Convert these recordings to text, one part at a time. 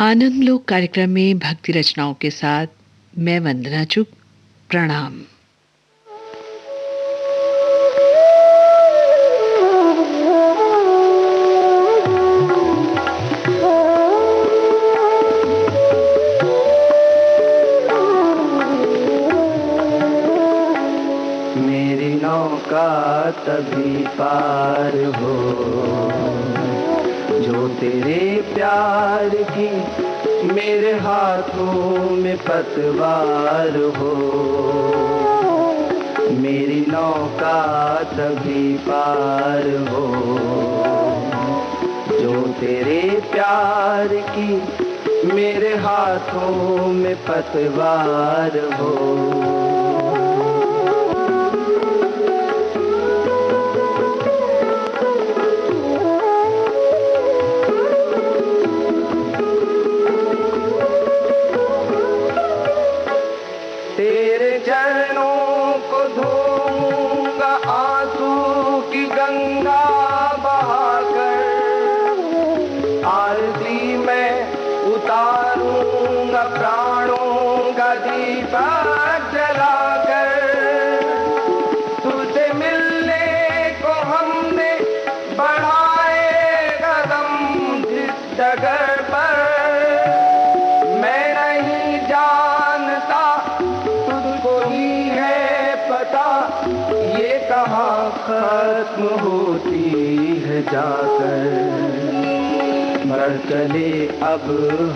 आनंद लोक कार्यक्रम में भक्ति रचनाओं के साथ मैं वंदना चुग। प्रणाम। मेरी नौका तभी पार हो जो तेरे प्यार की मेरे हाथों में पतवार हो। मेरी नौका तभी पार हो जो तेरे प्यार की मेरे हाथों में पतवार हो। चरणों को धोऊंगा आंसू की गंगा बहाकर, आरती में उतारूंगा प्राणों का दीपक जलाकर। तुझसे मिलने को हमने बढ़ाए कदम जिस डगर पर, मैं नहीं जानता ये कहाँ खत्म होती है जाकर। बढ़ चले अब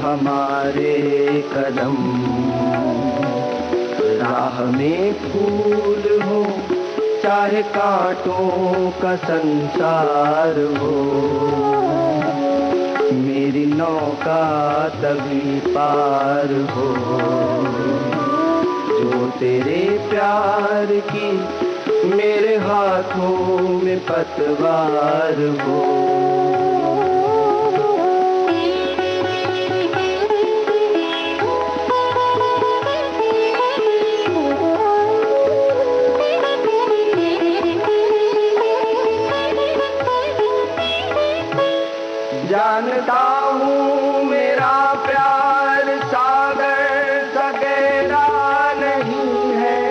हमारे कदम, राह में फूल हो चाहे कांटों का संसार हो। मेरी नौका तभी पार हो जो तेरे प्यार की मेरे हाथों में पतवार हो। जानता हूँ मेरा प्यार सागर सा गहरा नहीं है,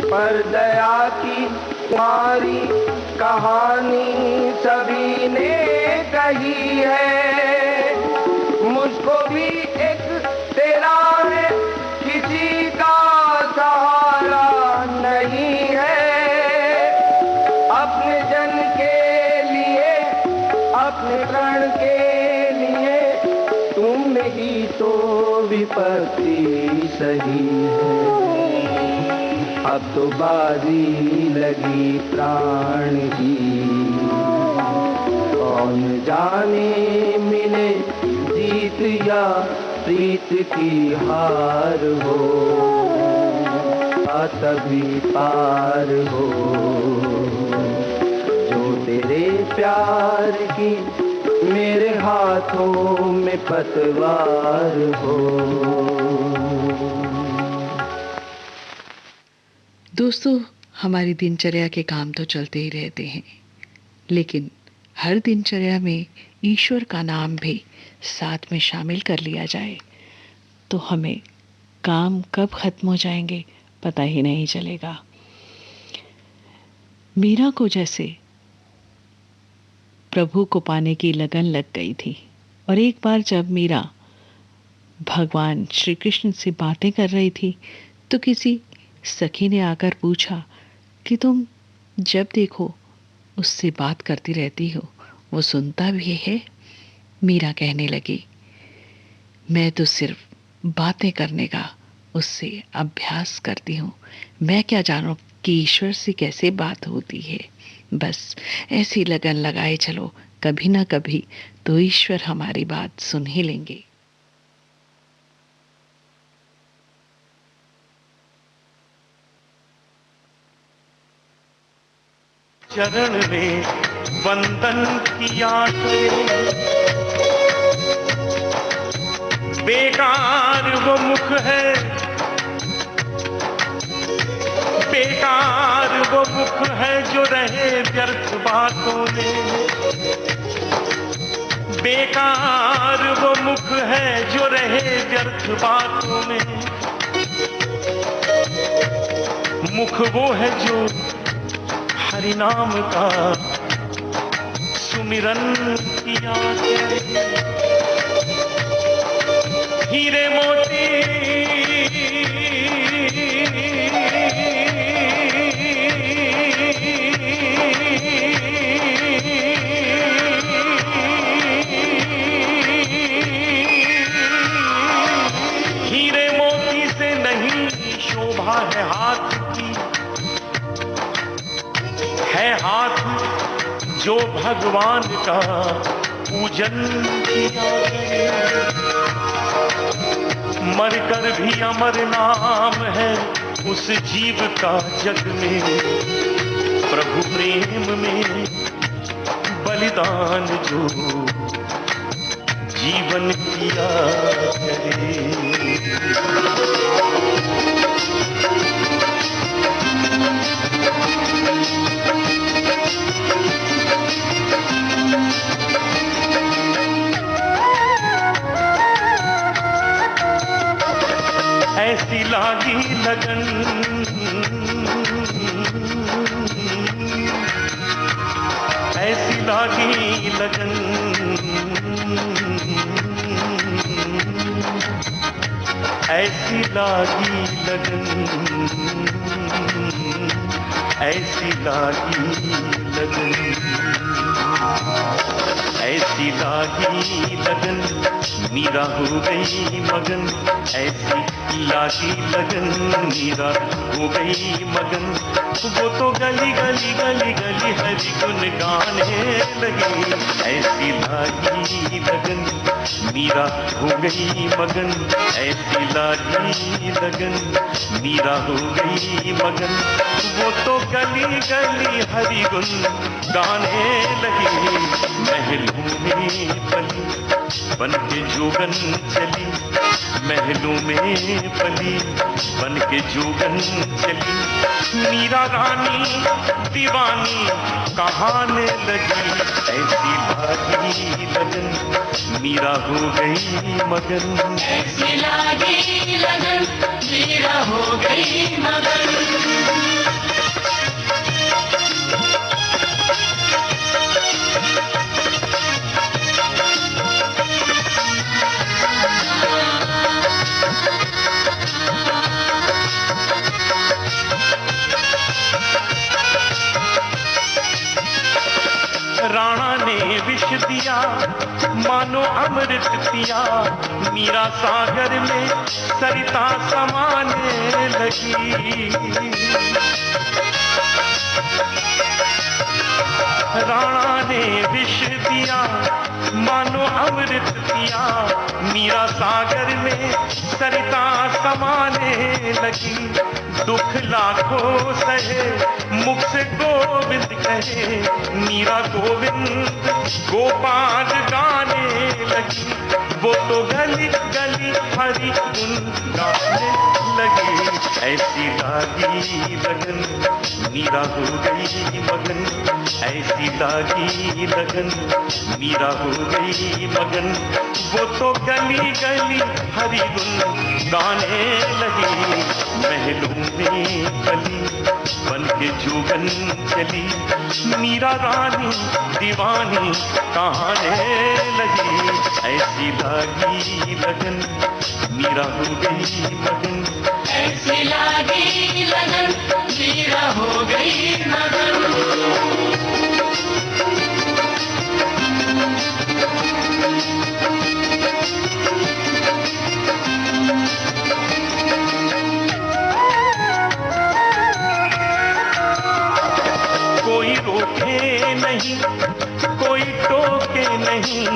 पर दया की तुम्हारी कहानी सभी ने कही है। मुझको भी एक तेरा है, किसी का सहारा नहीं है। अपने जन के लिए अपने प्रण के लिए तुम ही तो विपत्ति सही है। अब तो बाजी लगी प्राण की, कौन जाने मिले जीत या प्रीत की हार हो। तभी पार हो जो तेरे प्यार की मेरे हाथों में पतवार हो। दोस्तों, हमारी दिनचर्या के काम तो चलते ही रहते हैं, लेकिन हर दिनचर्या में ईश्वर का नाम भी साथ में शामिल कर लिया जाए तो हमें काम कब खत्म हो जाएंगे पता ही नहीं चलेगा। मीरा को जैसे प्रभु को पाने की लगन लग गई थी, और एक बार जब मीरा भगवान श्री कृष्ण से बातें कर रही थी तो किसी सखी ने आकर पूछा कि तुम जब देखो उससे बात करती रहती हो, वो सुनता भी है? मीरा कहने लगी, मैं तो सिर्फ बातें करने का उससे अभ्यास करती हूँ, मैं क्या जानूं कि ईश्वर से कैसे बात होती है। बस ऐसी लगन लगाए चलो, कभी ना कभी तो ईश्वर हमारी बात सुन ही लेंगे। चरण में वंदन किया बेकार वो मुख है, बेकार वो मुख है जो रहे व्यर्थ बातों में। बेकार वो मुख है जो रहे व्यर्थ बातों में। मुख वो है जो हरि नाम का सुमिरन किया करे। हीरे मोती शोभा है हाथ की, है हाथ जो भगवान का पूजन किया करे। मरकर भी अमर नाम है उस जीव का जग में। प्रभु प्रेम में बलिदान जो जीवन किया करे। ऐसी लागी लगन, ऐसी लागी लगन, ऐसी लागी लगन, ऐसी लागी लगन, ऐसी लागी लगन, मीरा हो गई मगन। ऐसी लागी लगन, मीरा हो गई मगन। वो तो गली गली गली गली हरि गुन गाने लगी। ऐसी लागी लगन, मीरा हो गई मगन। ऐसी लागी लगन, मीरा हो गई मगन। वो तो गली गली हरि गुन गाने लगी। महलों में पली बन के जोगन चली, महलों में पली बन के जोगन चली। मीरा रानी दीवानी कहाने लगी। ऐसी लागी लगन, मीरा हो गई मगन। ऐसी लागी लगन, मीरा हो गई मगन। राणा ने विष दिया मानो अमृत पिया। मीरा सागर में सरिता समाने लगी। राणा ने विष दिया मानो अमृत पिया। मीरा सागर में सरिता समाने लगी। दुख लाखों सहे मुख से गोविंद कहे। मीरा गोविंद गोपाल गाने लगी। वो तो गली गली हरि गुन गाने लगी। ऐसी लागी लगन, मीरा हो गई मगन। ऐसी लागी लगन, मीरा हो गई मगन। वो तो गली गली हरि गुन गाने लगी। महलों में पली बन के जोगन चली। मीरा रानी दीवानी कहाने लगी। ऐसी लागी लगन, मीरा हो गई मगन। ऐसी लागी लगन, मीरा हो गई मगन। कोई रोके नहीं, कोई टोके नहीं।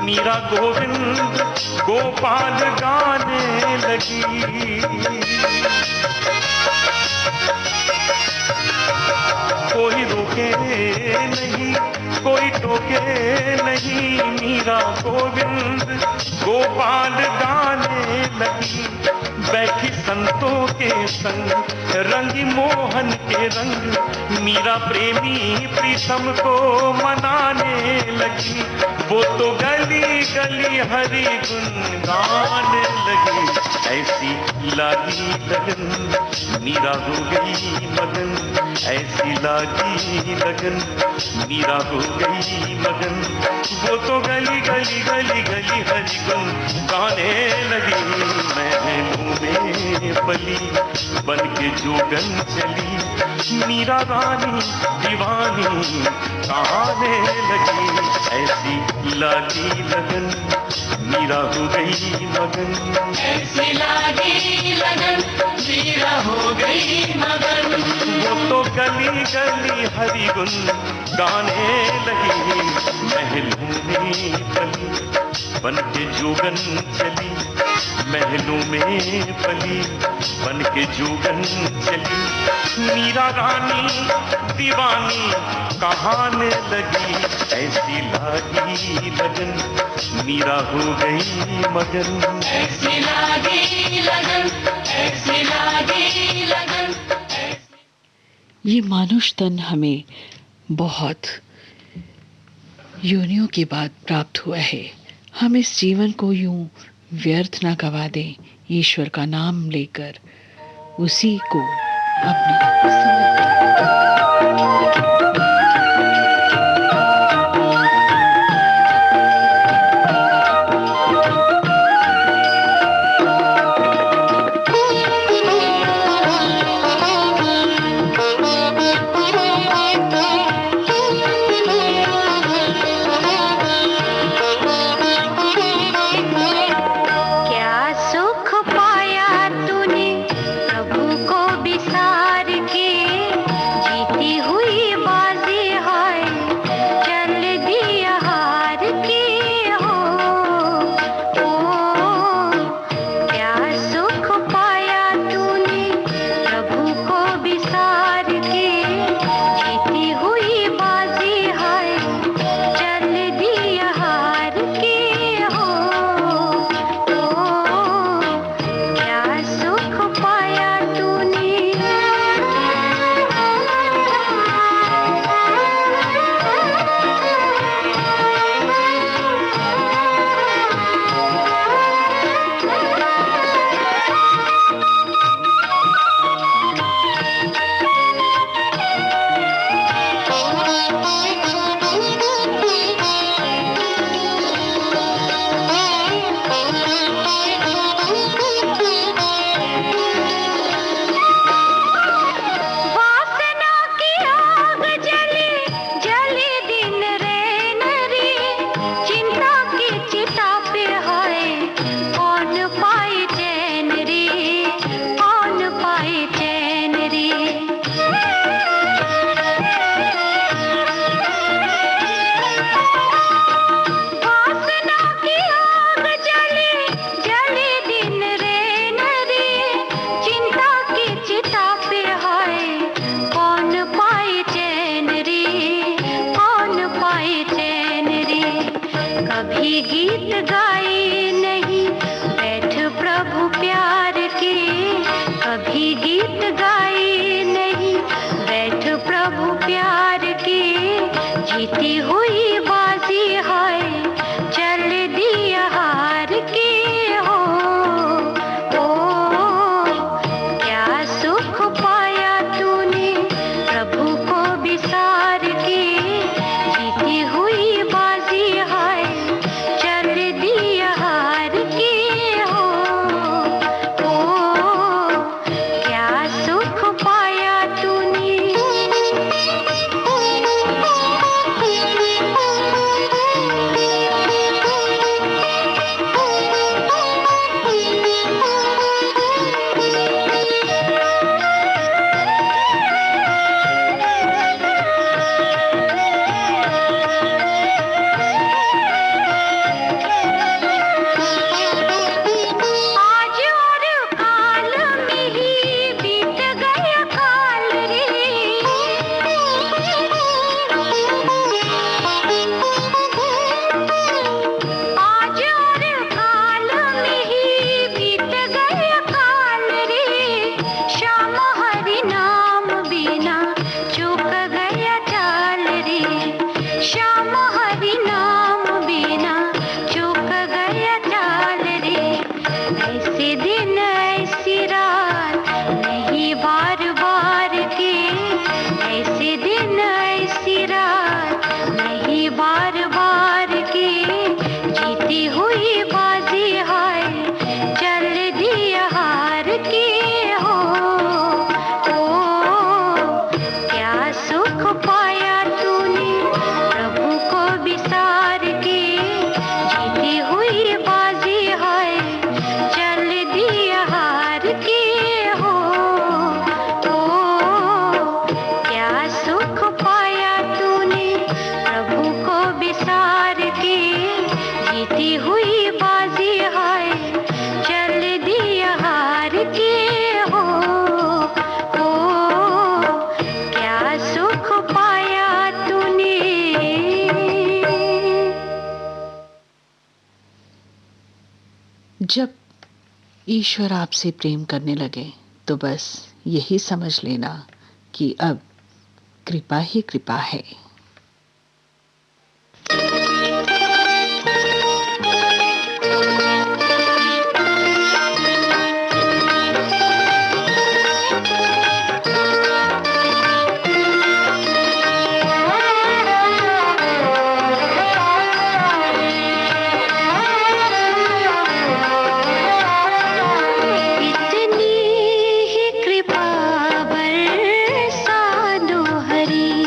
मीरा गोविंद गोपाल गाने लगी। कोई रोके नहीं, कोई टोके नहीं। मीरा गोविंद गोपाल गाने लगी। बैठी संतों के संग रंगी मोहन के रंग। मीरा प्रेमी प्रीतम को मनाने लगी। वो तो गली गली हरी गुन गाने लगी, ऐसी लागी लगन मीरा हो गई मगन, ऐसी लागी लगन मीरा हो गई मगन। वो तो गली गली गली गली हरी गुन गाने लगी, महलों में पली बन के जोगन चली, मीरा रानी दीवानी कहाने लगी, ऐसी लागी लगन मीरा हो गई मगन, ऐसी लागी लगन मीरा हो गई मगन। वो तो गली गली हरी गुन गाने लगी, महलों में पली बन के जोगन चली, महलों में पली बन के जोगन चली, मीरा रानी दीवानी कहाने लगी, ऐसी लागी लगन मीरा हो गई मगन, ऐसी लागी लगन, ऐसी लागी लगन। ये मानुष तन हमें बहुत योनियों के बाद प्राप्त हुआ है। हम इस जीवन को यूं व्यर्थ ना गवा दें, ईश्वर का नाम लेकर उसी को अपने समर्पित करें। सुख पाया तूने प्रभु को बिसार के, जब ईश्वर आपसे प्रेम करने लगे तो बस यही समझ लेना कि अब कृपा ही कृपा है। इतनी ही कृपा बरसा दो हरी,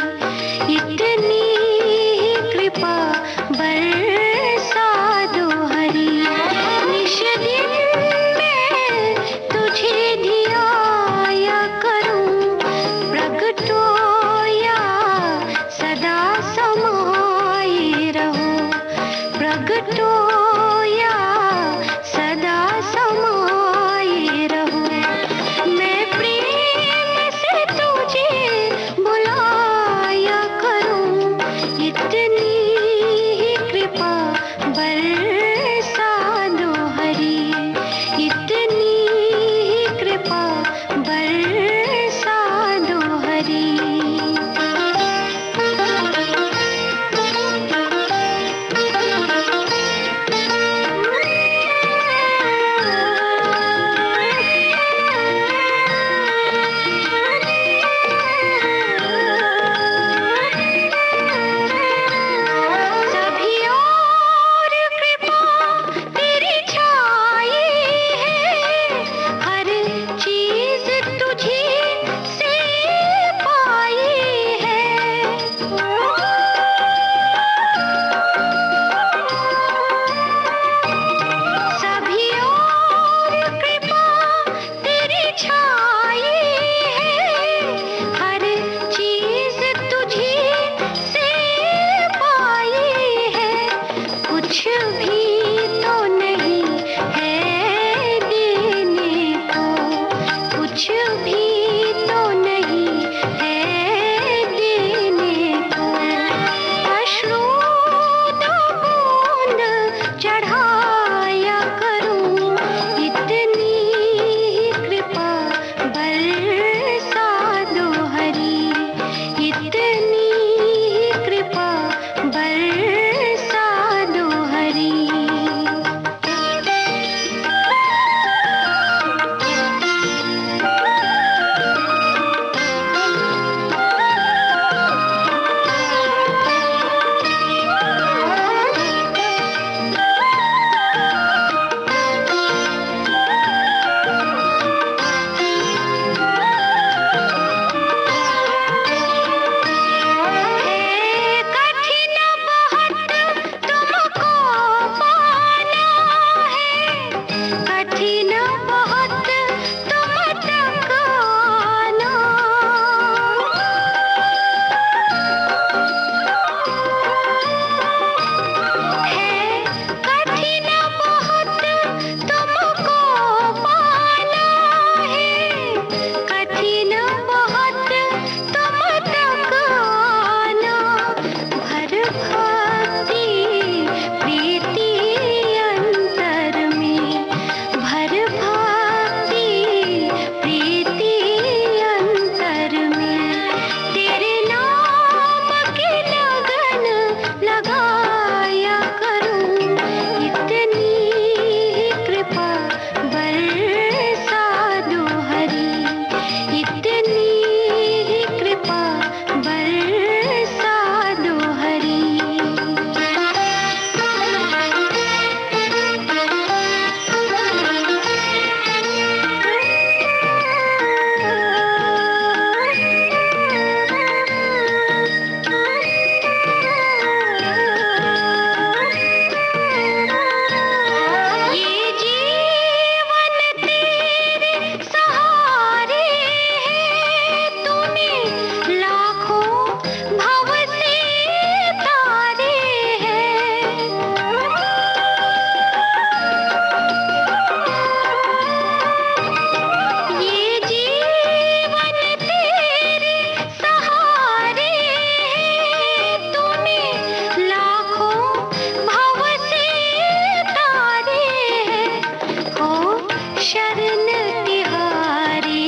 शरण तिहारी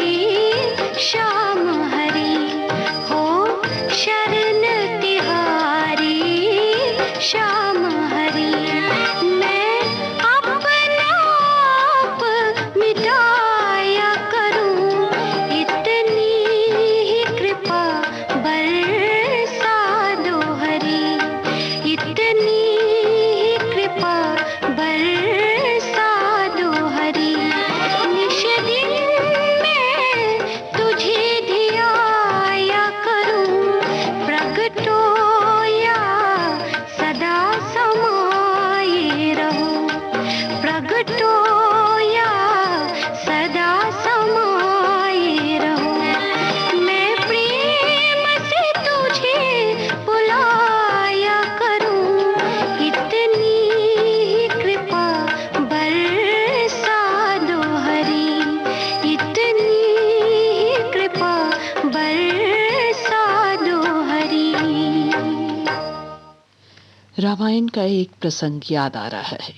श्याम हरि हो, शरण तिहारी श्याम हरि। मैं अपना आप मिटाया करूं, इतनी ही कृपा बरसा दो हरि, इतनी ही कृपा बरसा दो हरि। निश दिन मैं तुझे धियाया करूं, प्रगटो या सदा समाये रहो, प्रगटो या सदा समाये रहो। मैं प्रेम से तुझे बुलाया करूं, इतनी ही कृपा बरसा दो हरि, इतनी ही कृपा बरसा दो हरि। रामायण का एक प्रसंग याद आ रहा है।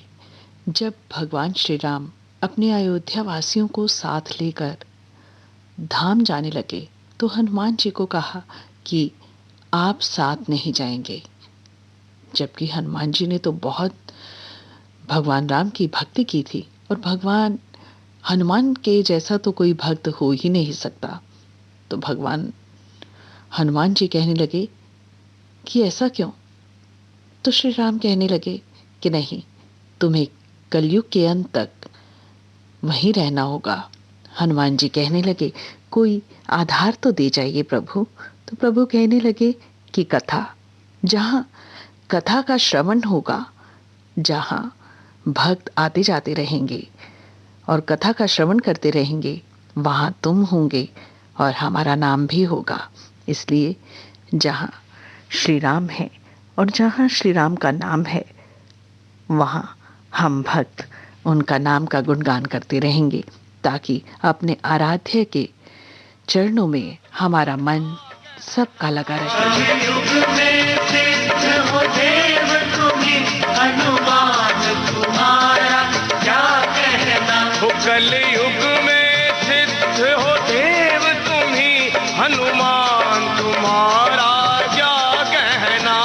जब भगवान श्री राम अपने अयोध्या वासियों को साथ लेकर धाम जाने लगे तो हनुमान जी को कहा कि आप साथ नहीं जाएंगे, जबकि हनुमान जी ने तो बहुत भगवान राम की भक्ति की थी और भगवान हनुमान के जैसा तो कोई भक्त हो ही नहीं सकता। तो भगवान हनुमान जी कहने लगे कि ऐसा क्यों? तो श्री राम कहने लगे कि नहीं, तुम्हें कलयुग के अंत तक वहीं रहना होगा। हनुमान जी कहने लगे कोई आधार तो दे जाइए प्रभु। तो प्रभु कहने लगे कि कथा, जहाँ कथा का श्रवण होगा, जहाँ भक्त आते जाते रहेंगे और कथा का श्रवण करते रहेंगे, वहाँ तुम होंगे और हमारा नाम भी होगा। इसलिए जहाँ श्री राम है और जहाँ श्री राम का नाम है, वहाँ हम भक्त उनका नाम का गुणगान करते रहेंगे, ताकि अपने आराध्य के चरणों में हमारा मन सबका लगा रहे। कलयुग में सिद्ध हो देव तुम्ही, हनुमान तुम्हारा क्या कहना। हो कलयुग में सिद्ध हो देव तुम्ही, हनुमान तुम्हारा क्या कहना।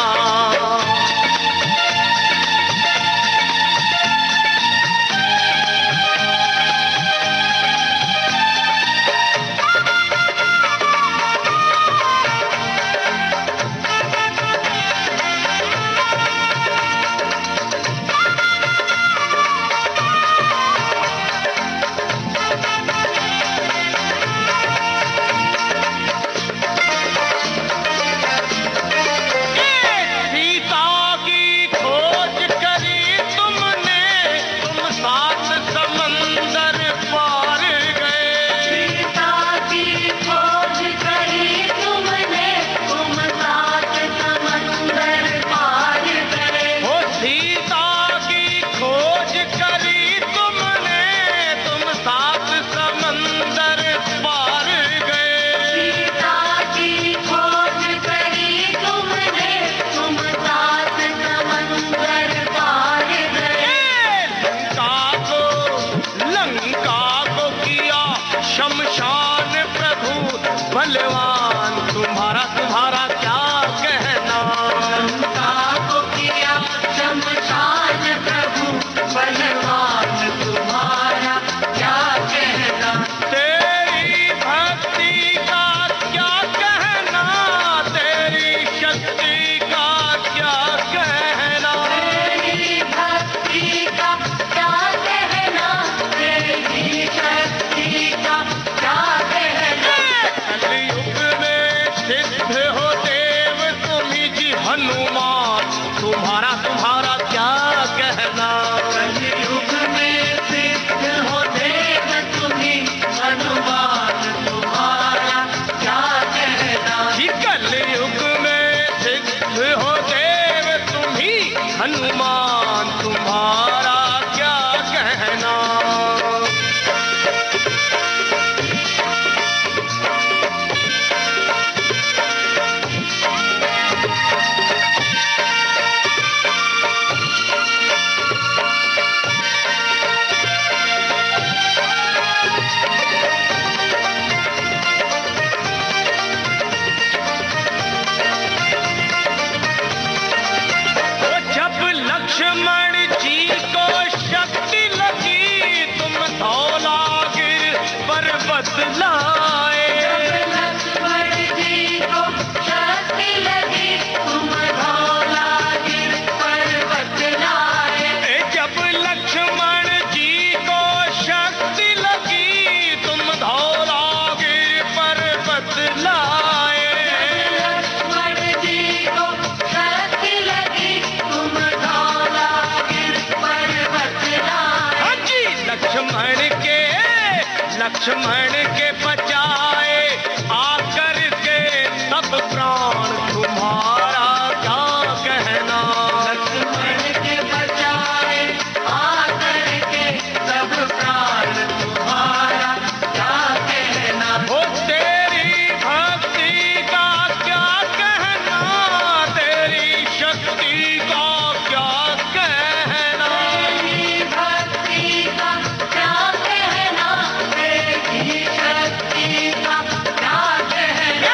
लक्ष्मण के बचाए आकर के सब प्राण, तुम्हारा क्या कहना। लक्ष्मण के बचाए आकर के सब प्राण, तुम्हारा क्या कहना। ओ तेरी भक्ति का क्या कहना, तेरी शक्ति का क्या कहना। तेरी भक्ति का क्या कहना, तेरी शक्ति का क्या कहना।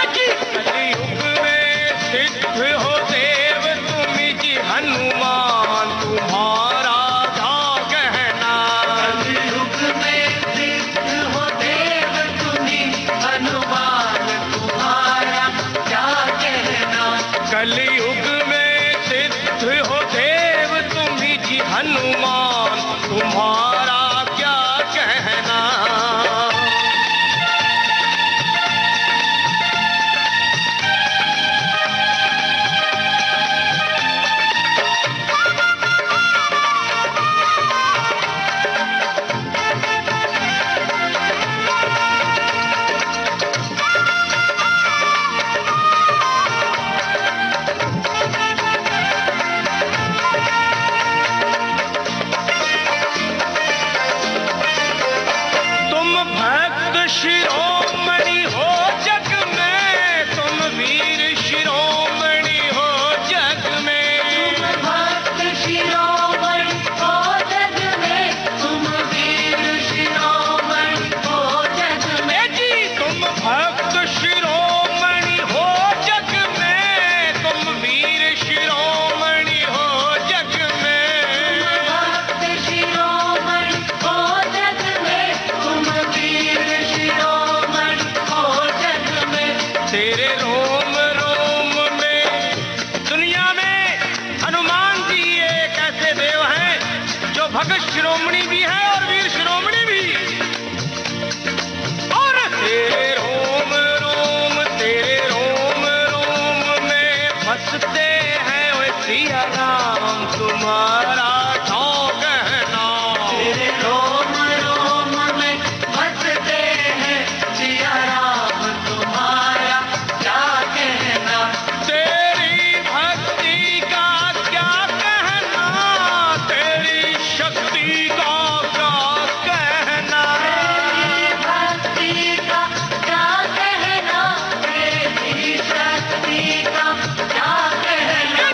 कलयुग में सिद्ध हो देव तुम जी हनुमान, तुम्हारा क्या कहना। कलयुग में सिद्ध हो देव तुम्ही हनुमान, तुम्हारा क्या कहना। कलयुग में सिद्ध हो देव तुम जी हनुमान, तुम्हारा क्या कहना। तुम भक्त शिरोमणि हो जग में, तुम वीर शिरोमणि हो जग में। तुम भक्त शिरोमणि हो जग में, तुम वीर शिरोमणि हो जग में। जी तुम भक्त शिरोमणि हो जग में, तुम वीर शिरोमणि हो जग में। भक्त शिरोमणि हो जग में, तुम वीर शिरोमणि हो जग में। तेरे रोम रोम में दुनिया में हनुमान जी एक ऐसे देव हैं जो भगत शिरोमणि भी है और वीर शिरोमणि भी। और तेरे रोम रोम में बसते हैं वो सिया राम, तुम्हारा क्या कहना। तेरे रोम रोम में बसते हैं सिया राम, तुम्हारा क्या कहना। तेरी भक्ति का क्या कहना, तेरी शक्ति का क्या कहना। तेरी भक्ति का क्या कहना, तेरी शक्ति का क्या कहना।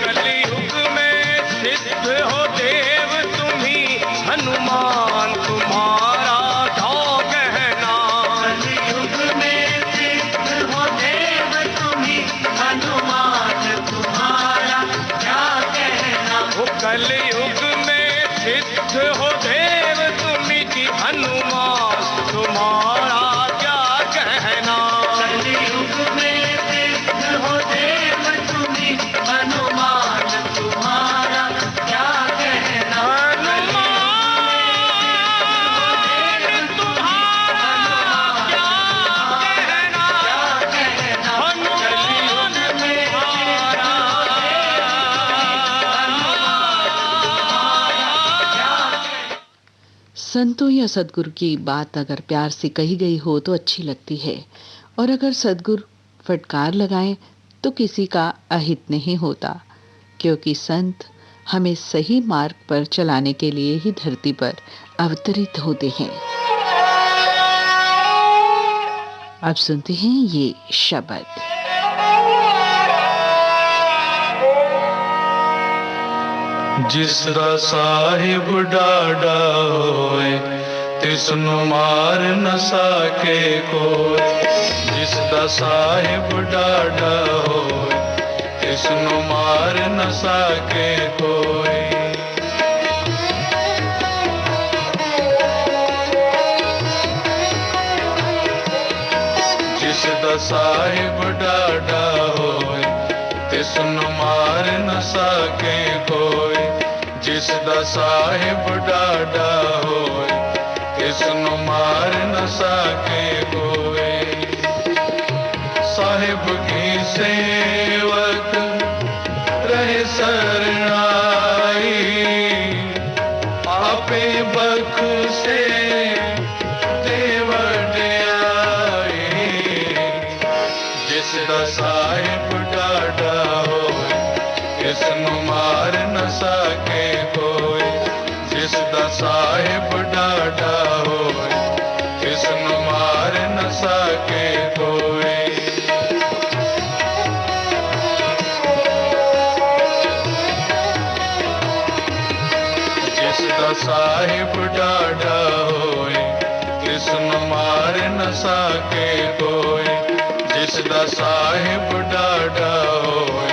कलयुग में सिद्ध हो देव तुम्ही हनुमान, तुम्हारा क्या कहना। कलयुग में सिद्ध हो देव तुम्ही हनुमान, तुम्हारा क्या कहना। वो कलयुग में सिद्ध हो देव तुम्ही जी हनुमान, तुम्हारा क्या कहना। कलयुग में सिद्ध हो देव तुम्ही हनुमान, तुम्हारा क्या कहना। हनुमान तुम्हारा क्या कहना। हनुमान संतों या सदगुरु की बात अगर प्यार से कही गई हो तो अच्छी लगती है, और अगर सदगुरु फटकार लगाएं तो किसी का अहित नहीं होता, क्योंकि संत हमें सही मार्ग पर चलाने के लिए ही धरती पर अवतरित होते हैं। अब सुनते हैं ये शब्द। जिसदा साहिब डाडा होए तिसनु मार न सके कोई। जिसदा साहिब डाडा होए तिसनु मार न सके कोई। जिसदा साहिब डाडा होए तिसनु मार न सके कोई। जिसदा साहिब डाडा होए तिसनु मार न सके कोई। साहिब की सेवक रहे सरनाई, आपे बख्शे देव साहिब डाढ़ा होए तिसनु मार न सके कोई जिस दा साहिब डाढ़ा होए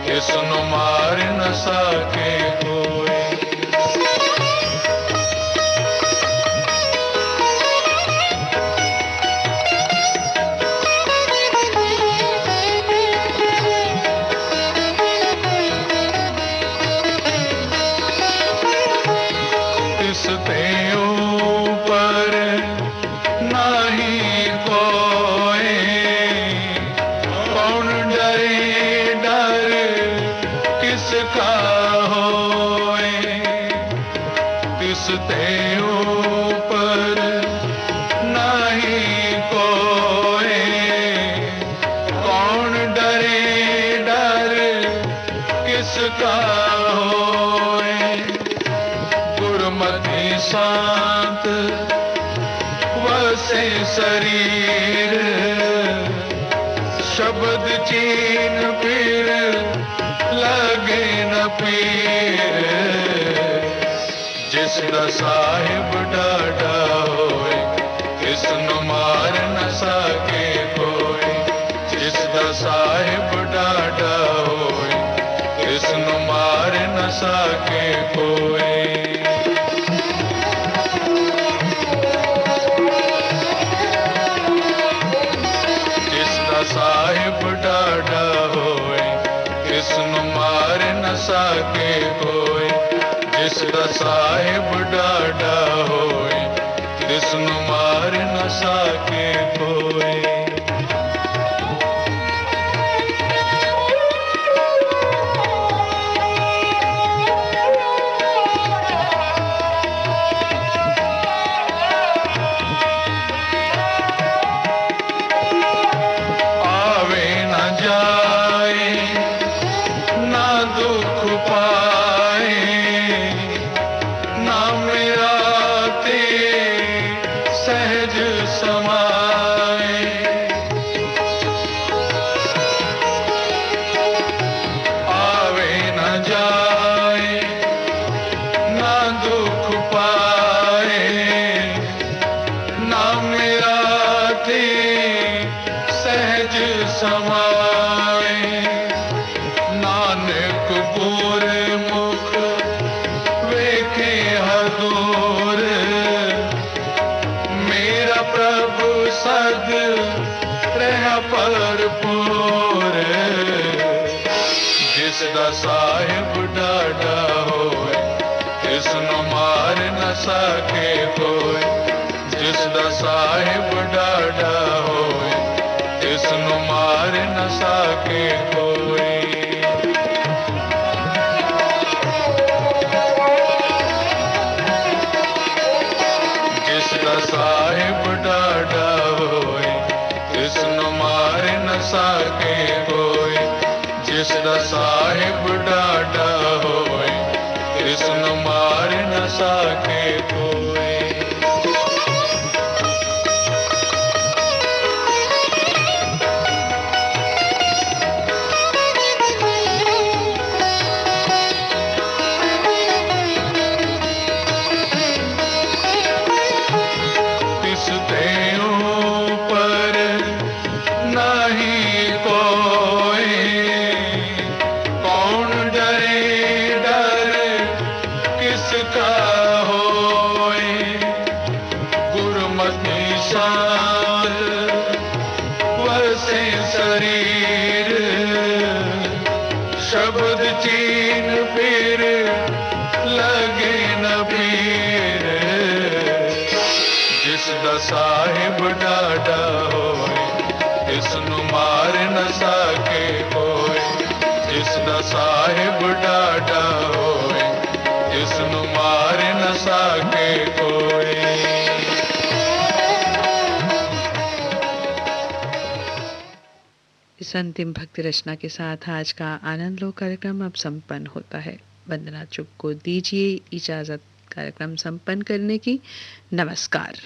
तिसनु मार न सके कोई शांत वसे शरीर शब्द चीन फिर लगे न पीर जिसदा साहिब डाढ़ा होए तिसनु मार न सके कोई जिसदा साहिब डाढ़ा होए तिसनु मार न सके कोई साहिब डाढ़ा होए तिसनु मार न सके कोई जिसदा साहिब डाढ़ा होए तिसनु मार न सके कोई साहिब डाढ़ा होए तिसनु मार न सके कोई जिसदा साहिब डाढ़ा होए तिसनु मार न सके कोई जिसदा साहिब डाढ़ा होए तिसनु मार न सके कोई जिसदा साहिब डाढ़ा होए तिसनु मार न सके कोई शब्द चीन फिर लगे न पीर जिसदा साहिब डाढ़ा होए तिसनु मार न सके कोई जिसदा साहिब डाढ़ा होए तिसनु मार न सके कोई इस अंतिम भक्ति रचना के साथ आज का आनंद लो कार्यक्रम अब संपन्न होता है। वंदना चुग को दीजिए इजाज़त कार्यक्रम संपन्न करने की। नमस्कार।